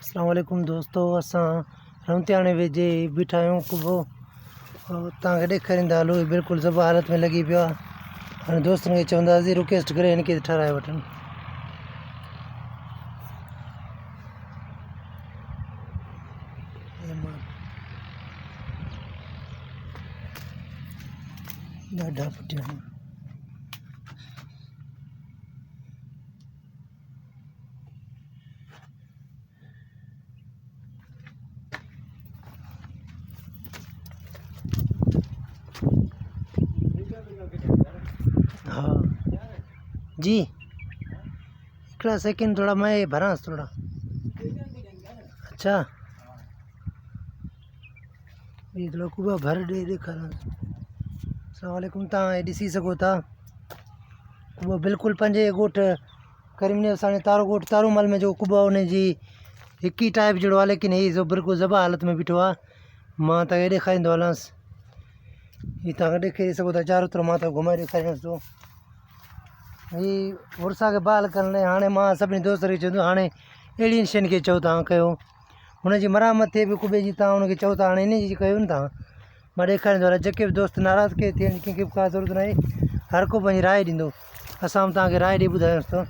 अस्सलाम वालेकुम दोस्तों, असां रमतियाणे वेझे बीठा आहियूं कुबो तव्हांखे ॾेखारींदा हलो। बिल्कुलु ज़बा हालत में लॻी पियो आहे। हाणे दोस्तनि खे चवंदासीं रिक्वेस्ट करे हिनखे ठाराए वठनि। ॾाढा पुठियां आहिनि। हाँ जी, हिकिड़ा सेकेंड थोड़ा मैं भरांसि थोड़ा। अच्छा, ये थोड़ा कुबा भर ॾे ॾेखारां। अस्सलाम वालेकुम, तव्हां हे ॾिसी सघो था कुबो बिल्कुलु पंहिंजे ॻोठ करीमनगर साणे तारो ॻोठ तारूमल में जो कुबो उन जी हिकु ई टाइप जहिड़ो आहे, लेकिन हीअ जो बिल्कुलु ज़बा हालत में बीठो आहे। मां तव्हांखे ॾेखारींदो हलांसि। हीअ तव्हांखे ॾेखारे सघो था चारों तरफ़। मां तव्हांखे घुमाए ॾेखारियांसि थो। हीअ उर्सा खे बहाल करण लाइ हाणे मां सभिनी दोस्त खे चवंदो हाणे अहिड़ियुनि शयुनि खे चओ तव्हां कयो, हुनजी मरामत थिए बि कुबे जी, तव्हां हुनखे चओ था हाणे इन जी कयो न तव्हां। मां ॾेखारींदो हलां, जेके बि दोस्त नाराज़ के थियनि, कंहिंखे बि का ज़रूरत न आहे, हर को पंहिंजी राय ॾींदो। असां बि तव्हांखे राय ॾेई ॿुधायूंसि थो।